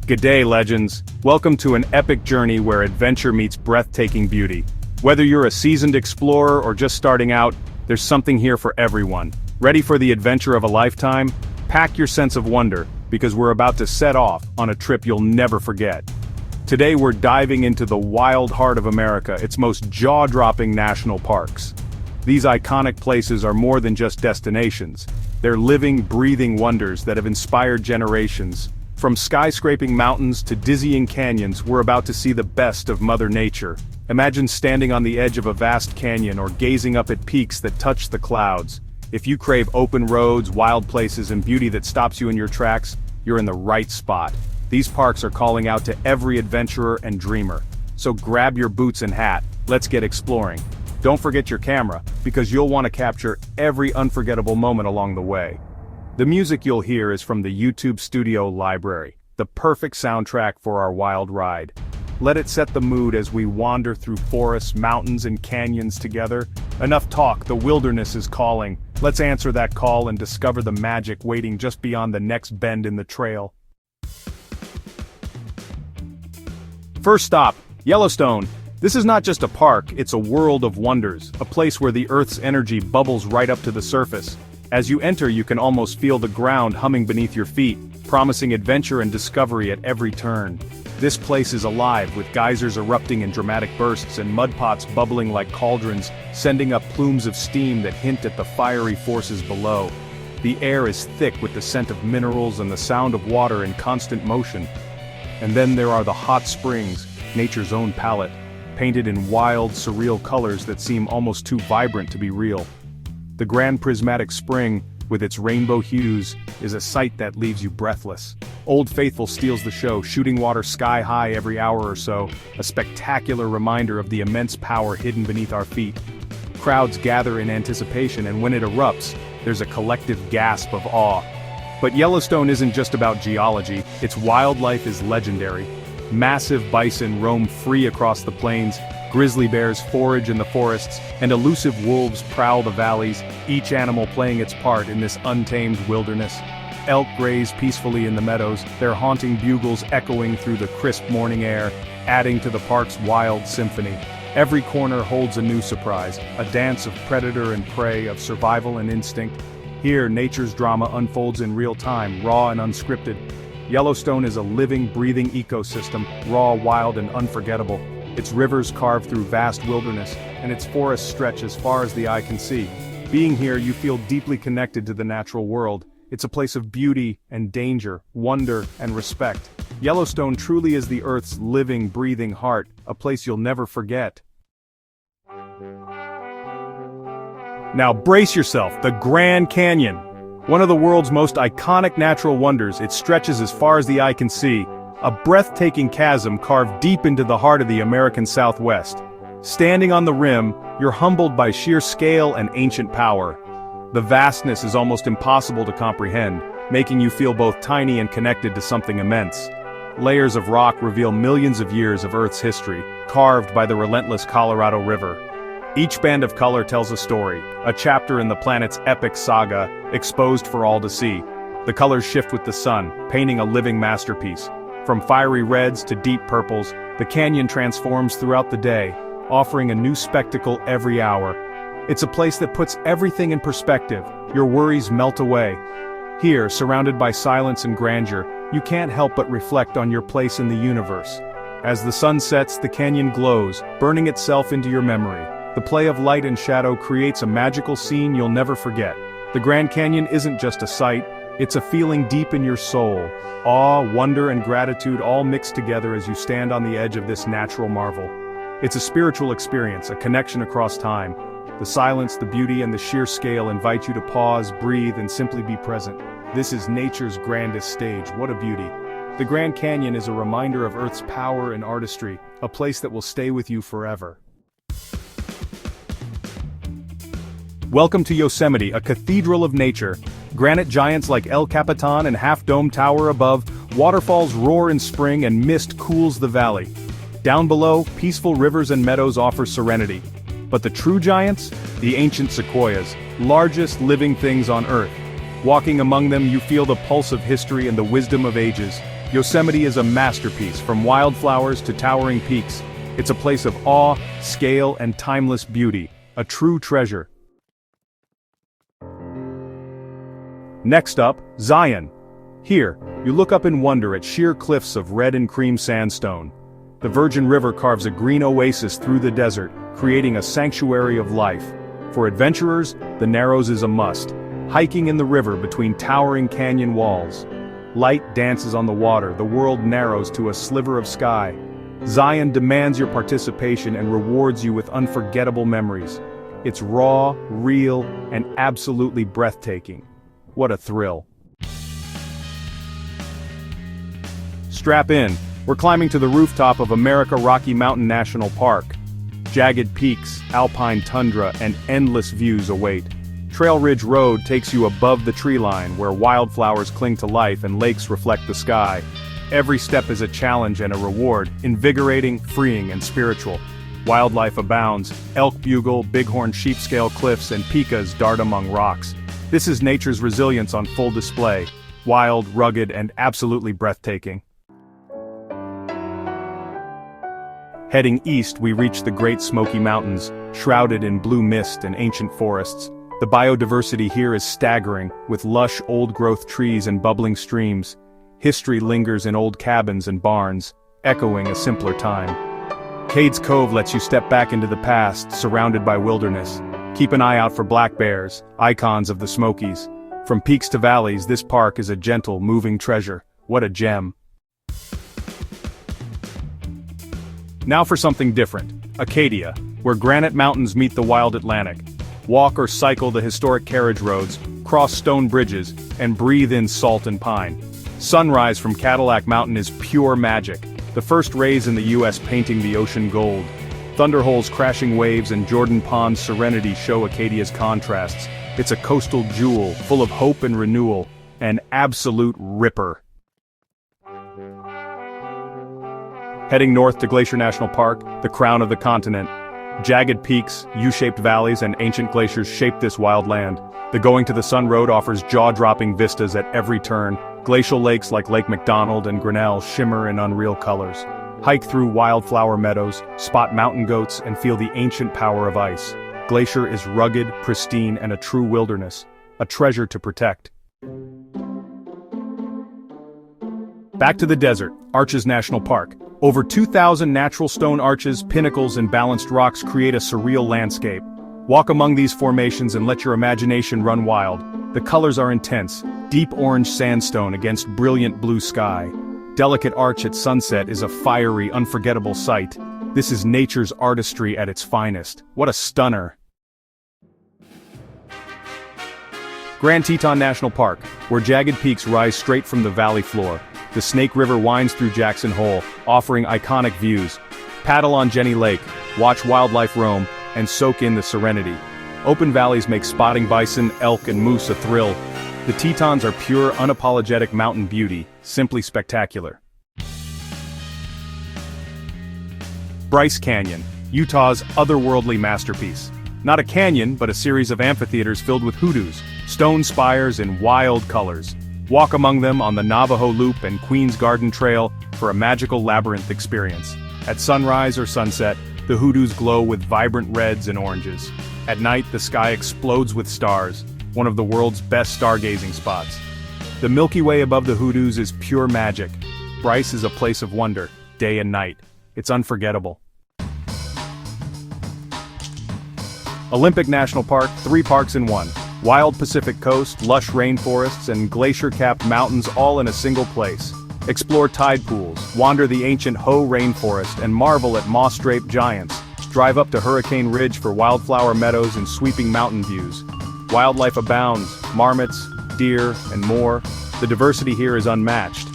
G'day, legends. Welcome to an epic journey where adventure meets breathtaking beauty. Whether you're a seasoned explorer or just starting out, there's something here for everyone. Ready for the adventure of a lifetime? Pack your sense of wonder, because we're about to set off on a trip you'll never forget. Today we're diving into the wild heart of America, its most jaw-dropping national parks. These iconic places are more than just destinations. They're living, breathing wonders that have inspired generations. From skyscraping mountains to dizzying canyons, we're about to see the best of Mother Nature. Imagine standing on the edge of a vast canyon or gazing up at peaks that touch the clouds. If you crave open roads, wild places, and beauty that stops you in your tracks, you're in the right spot. These parks are calling out to every adventurer and dreamer. So grab your boots and hat, let's get exploring. Don't forget your camera, because you'll want to capture every unforgettable moment along the way. The music you'll hear is from the YouTube Studio Library, the perfect soundtrack for our wild ride. Let it set the mood as we wander through forests, mountains, and canyons together. Enough talk, the wilderness is calling. Let's answer that call and discover the magic waiting just beyond the next bend in the trail. First stop, Yellowstone. This is not just a park, it's a world of wonders, a place where the Earth's energy bubbles right up to the surface. As you enter, you can almost feel the ground humming beneath your feet, promising adventure and discovery at every turn. This place is alive, with geysers erupting in dramatic bursts and mud pots bubbling like cauldrons, sending up plumes of steam that hint at the fiery forces below. The air is thick with the scent of minerals and the sound of water in constant motion. And then there are the hot springs, nature's own palette, painted in wild, surreal colors that seem almost too vibrant to be real. The Grand Prismatic Spring, with its rainbow hues, is a sight that leaves you breathless. Old Faithful steals the show, shooting water sky high every hour or so, a spectacular reminder of the immense power hidden beneath our feet. Crowds gather in anticipation, and when it erupts, there's a collective gasp of awe. But Yellowstone isn't just about geology, its wildlife is legendary. Massive bison roam free across the plains, grizzly bears forage in the forests, and elusive wolves prowl the valleys, each animal playing its part in this untamed wilderness. Elk graze peacefully in the meadows, their haunting bugles echoing through the crisp morning air, adding to the park's wild symphony. Every corner holds a new surprise, a dance of predator and prey, of survival and instinct. Here, nature's drama unfolds in real time, raw and unscripted. Yellowstone is a living, breathing ecosystem, raw, wild, and unforgettable. Its rivers carve through vast wilderness, and its forests stretch as far as the eye can see. Being here, you feel deeply connected to the natural world. It's a place of beauty and danger, wonder and respect. Yellowstone truly is the Earth's living, breathing heart, a place you'll never forget. Now brace yourself, the Grand Canyon. One of the world's most iconic natural wonders, it stretches as far as the eye can see. A breathtaking chasm carved deep into the heart of the American Southwest. Standing on the rim, you're humbled by sheer scale and ancient power. The vastness is almost impossible to comprehend, making you feel both tiny and connected to something immense. Layers of rock reveal millions of years of Earth's history, carved by the relentless Colorado River. Each band of color tells a story, a chapter in the planet's epic saga, exposed for all to see. The colors shift with the sun, painting a living masterpiece. From fiery reds to deep purples, the canyon transforms throughout the day, offering a new spectacle every hour. It's a place that puts everything in perspective. Your worries melt away. Here, surrounded by silence and grandeur, you can't help but reflect on your place in the universe. As the sun sets, the canyon glows, burning itself into your memory. The play of light and shadow creates a magical scene you'll never forget. The Grand Canyon isn't just a sight, it's a feeling deep in your soul. Awe, wonder, and gratitude all mixed together as you stand on the edge of this natural marvel. It's a spiritual experience, a connection across time. The silence, the beauty, and the sheer scale invite you to pause, breathe, and simply be present. This is nature's grandest stage. What a beauty. The Grand Canyon is a reminder of Earth's power and artistry, a place that will stay with you forever. Welcome to Yosemite, a cathedral of nature. Granite giants like El Capitan and Half Dome tower above, waterfalls roar in spring and mist cools the valley. Down below, peaceful rivers and meadows offer serenity. But the true giants? The ancient sequoias, largest living things on Earth. Walking among them, you feel the pulse of history and the wisdom of ages. Yosemite is a masterpiece, from wildflowers to towering peaks. It's a place of awe, scale, and timeless beauty, a true treasure. Next up, Zion. Here, you look up in wonder at sheer cliffs of red and cream sandstone. The Virgin River carves a green oasis through the desert, creating a sanctuary of life. For adventurers, the Narrows is a must, hiking in the river between towering canyon walls. Light dances on the water, the world narrows to a sliver of sky. Zion demands your participation and rewards you with unforgettable memories. It's raw, real, and absolutely breathtaking. What a thrill. Strap in, we're climbing to the rooftop of America Rocky Mountain National Park. Jagged peaks, alpine tundra, and endless views await. Trail Ridge Road takes you above the tree line, where wildflowers cling to life and lakes reflect the sky. Every step is a challenge and a reward, invigorating, freeing, and spiritual. Wildlife abounds, elk bugle, bighorn sheepscale cliffs, and pikas dart among rocks. This is nature's resilience on full display, wild, rugged, and absolutely breathtaking. Heading east, we reach the Great Smoky Mountains, shrouded in blue mist and ancient forests. The biodiversity here is staggering, with lush old-growth trees and bubbling streams. History lingers in old cabins and barns, echoing a simpler time. Cades Cove lets you step back into the past, surrounded by wilderness. Keep an eye out for black bears, icons of the Smokies. From peaks to valleys, this park is a gentle, moving treasure. What a gem. Now for something different. Acadia, where granite mountains meet the wild Atlantic. Walk or cycle the historic carriage roads, cross stone bridges, and breathe in salt and pine. Sunrise from Cadillac Mountain is pure magic, the first rays in the U.S. painting the ocean gold. Thunderhole's crashing waves and Jordan Pond's serenity show Acadia's contrasts. It's a coastal jewel, full of hope and renewal, an absolute ripper. Heading north to Glacier National Park, the crown of the continent. Jagged peaks, U-shaped valleys, and ancient glaciers shape this wild land. The Going to the Sun Road offers jaw-dropping vistas at every turn. Glacial lakes like Lake McDonald and Grinnell shimmer in unreal colors. Hike through wildflower meadows, spot mountain goats, and feel the ancient power of ice. Glacier is rugged, pristine, and a true wilderness. A treasure to protect. Back to the desert, Arches National Park. Over 2,000 natural stone arches, pinnacles, and balanced rocks create a surreal landscape. Walk among these formations and let your imagination run wild. The colors are intense, deep orange sandstone against brilliant blue sky. Delicate arch at sunset is a fiery, unforgettable sight. This is nature's artistry at its finest. What a stunner. Grand Teton National Park, where jagged peaks rise straight from the valley floor. The Snake River winds through Jackson Hole, offering iconic views. Paddle on Jenny Lake, watch wildlife roam, and soak in the serenity. Open valleys make spotting bison, elk, and moose a thrill. The Tetons are pure, unapologetic mountain beauty, simply spectacular. Bryce Canyon, Utah's otherworldly masterpiece. Not a canyon, but a series of amphitheaters filled with hoodoos, stone spires in wild colors. Walk among them on the Navajo Loop and Queen's Garden Trail for a magical labyrinth experience. At sunrise or sunset, the hoodoos glow with vibrant reds and oranges. At night, the sky explodes with stars, one of the world's best stargazing spots. The Milky Way above the hoodoos is pure magic. Bryce is a place of wonder, day and night. It's unforgettable. Olympic National Park, 3 parks in one. Wild Pacific coast, lush rainforests, and glacier-capped mountains all in a single place. Explore tide pools, wander the ancient Hoh rainforest, and marvel at moss-draped giants. Drive up to Hurricane Ridge for wildflower meadows and sweeping mountain views. Wildlife abounds, marmots, deer, and more. The diversity here is unmatched.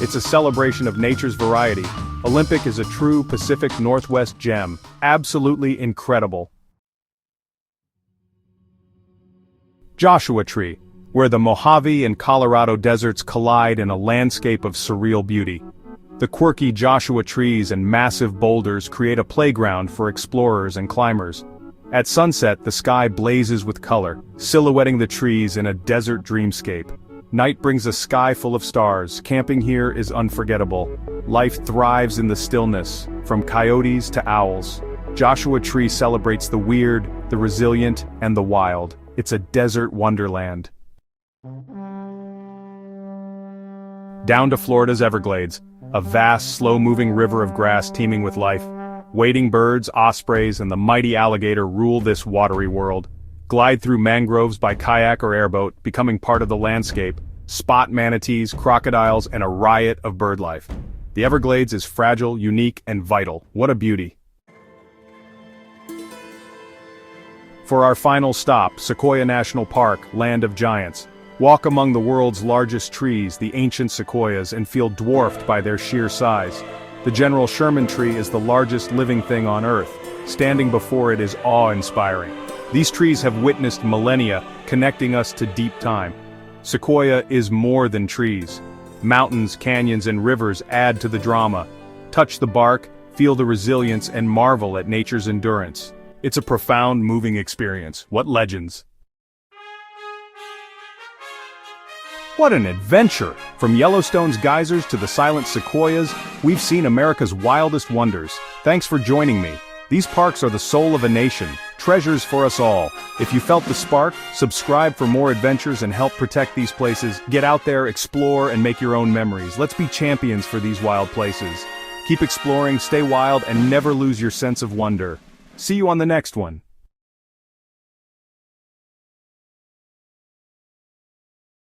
It's a celebration of nature's variety. Olympic is a true Pacific Northwest gem. Absolutely incredible. Joshua Tree, where the Mojave and Colorado deserts collide in a landscape of surreal beauty. The quirky Joshua trees and massive boulders create a playground for explorers and climbers. At sunset, the sky blazes with color, silhouetting the trees in a desert dreamscape. Night brings a sky full of stars. Camping here is unforgettable. Life thrives in the stillness, from coyotes to owls. Joshua Tree celebrates the weird, the resilient, and the wild. It's a desert wonderland. Down to Florida's Everglades, a vast, slow-moving river of grass teeming with life. Wading birds, ospreys, and the mighty alligator rule this watery world. Glide through mangroves by kayak or airboat, becoming part of the landscape. Spot manatees, crocodiles, and a riot of birdlife. The Everglades is fragile, unique, and vital. What a beauty. For our final stop, Sequoia National Park, Land of Giants. Walk among the world's largest trees, the ancient sequoias, and feel dwarfed by their sheer size. The General Sherman tree is the largest living thing on Earth. Standing before it is awe-inspiring. These trees have witnessed millennia, connecting us to deep time. Sequoia is more than trees. Mountains, canyons, and rivers add to the drama. Touch the bark, feel the resilience, and marvel at nature's endurance. It's a profound, moving experience. What legends! What an adventure! From Yellowstone's geysers to the silent sequoias, we've seen America's wildest wonders. Thanks for joining me. These parks are the soul of a nation, treasures for us all. If you felt the spark, subscribe for more adventures and help protect these places. Get out there, explore, and make your own memories. Let's be champions for these wild places. Keep exploring, stay wild, and never lose your sense of wonder. See you on the next one.